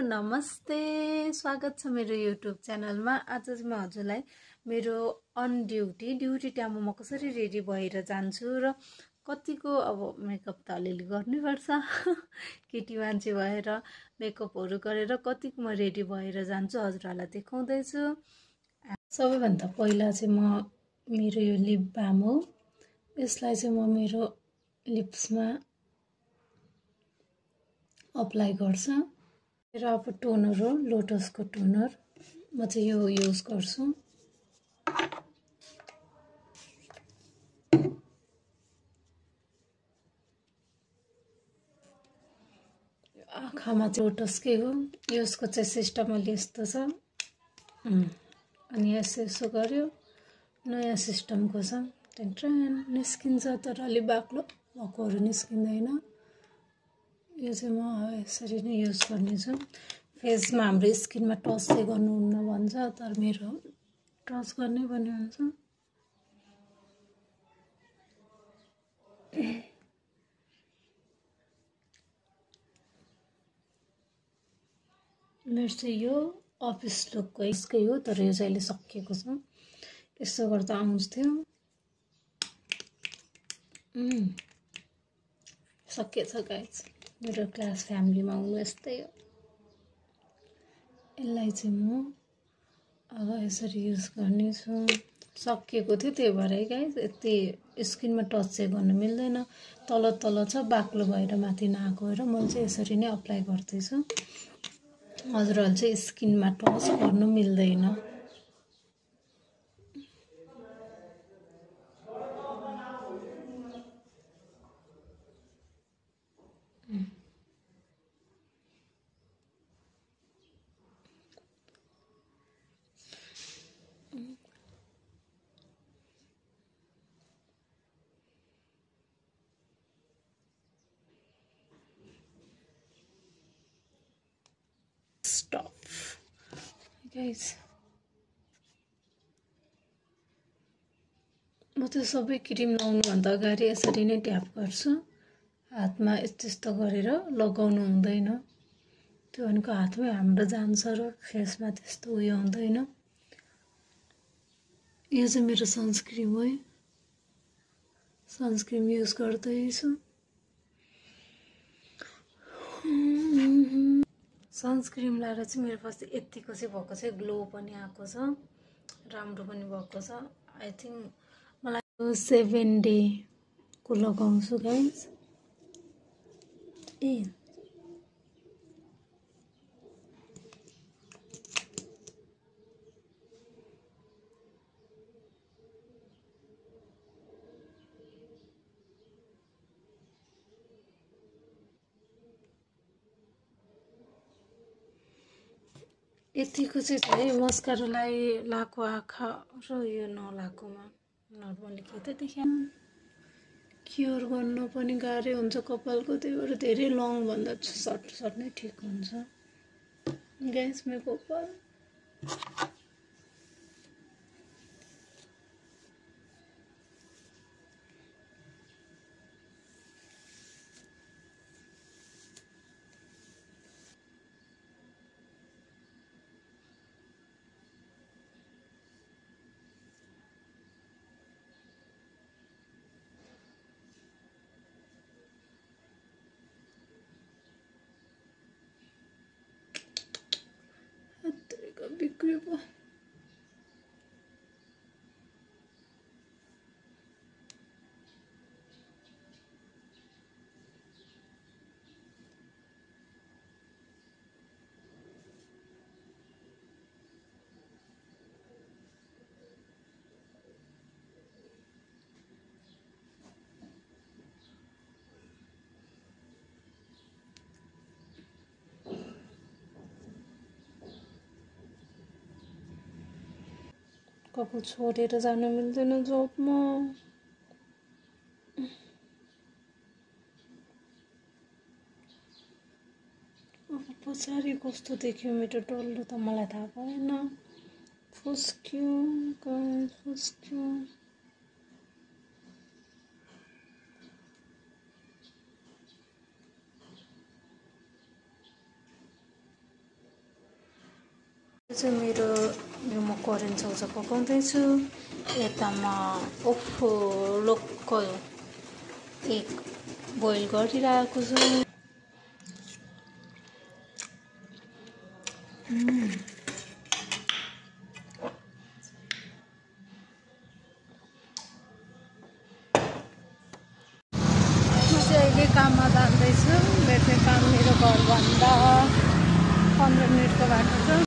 नमस्ते, स्वागत छ मेरो युट्युब च्यानलमा। आज चाहिँ म हजुरलाई मेरो अन ड्युटी टाइममा म कसरी रेडी भएर जान्छु र कतिको अब मेकअप त अलिअलि गर्नुपर्छ केटी मान्छे भएर मेकअपहरू गरेर कतिको म रेडी भएर जान्छु हजुरहरूलाई देखाउँदैछु। सबैभन्दा पहिला चाहिँ म मेरो यो लिप बाम हो, यसलाई चाहिँ म मेरो लिप्समा अप्लाई गर्छु। र अब टोनर हो, लोटसको टोनर म चाहिँ यो युज गर्छु। आँखामा चाहिँ लोटसकै हो, यसको चाहिँ सिस्टम अलि यस्तो छ। अनि यसो गर्यो, नयाँ सिस्टमको छ, टेन्ट्रेन निस्किन्छ, तर अलि बाक्लो भएकोहरू निस्किँदैन। यो चाहिँ म यसरी नै युज गर्नेछु। फेसमा हाम्रो स्किनमा टच चाहिँ गर्नुहुन्न भन्छ, तर मेरो टच गर्नै पर्ने हुन्छ। मेरो चाहिँ यो अफिस लुकको यसकै हो, तर यो चाहिँ अहिले सकिएको छ। यसो गर्दा आउँथ्यो, सकिएछ गाइस। मेरो क्लास फ्यामिलीमा हुनु यस्तै हो। यसलाई चाहिँ म अब यसरी युज गर्नेछु। सकिएको थियो, त्यही भएर गाइस यति स्किनमा टच चाहिँ गर्नु मिल्दैन, तल तल छ, बाक्लो भएर माथि नआएको र मैले चाहिँ यसरी नै अप्लाई गर्दैछु। हजुरहरूले चाहिँ स्किनमा टच गर्नु मिल्दैन। स्टप गाइस, म चाहिँ सबै क्रिम लाउनुभन्दा अगाडि यसरी नै ट्याप गर्छु। हातमा यस्तो गरेर लगाउनु हुँदैन, त्यो भनेको हातमै हाम्रो जान्छ र फेसमा त्यस्तो उयो हुँदैन। यो चाहिँ मेरो सनस्क्रिम हो, सनस्क्रिम युज गर्दैछु। सनस्क्रिम लाएर चाहिँ मेरो फर्स्ट यतिको चाहिँ भएको छ, ग्लो पनि आएको छ, राम्रो पनि भएको छ। आई थिङ्क मलाई 7 डे को लगाउँछु गाइस। यतिको चाहिँ मस्कारालाई लाएको आँखा र यो नलाएकोमा नर्मली के त देखिया क्योर गर्न पनि गाह्रो हुन्छ कपालको, त्यही भएर धेरै लङ भन्दा सर्ट नै ठिक हुन्छ गाइस। मेरो कपाल बिग्रियो पो। कपाल छोडेर जानु मिल्दैन जबमा। अब पछाडि कस्तो देख्यो मेरो डल्लो त मलाई थाहा भएन। फुस्क्यो गाइस, फुस्क्यो। चाहिँ मेरो म करेन्ट चौचा पकाउँदैछु। यता म ओफो लोकल एग बोइल गरिरहेको छु। अहिले काममा जाँदैछु। मेरो काम मेरो घरभन्दा 15 मिनटको बाटो छ।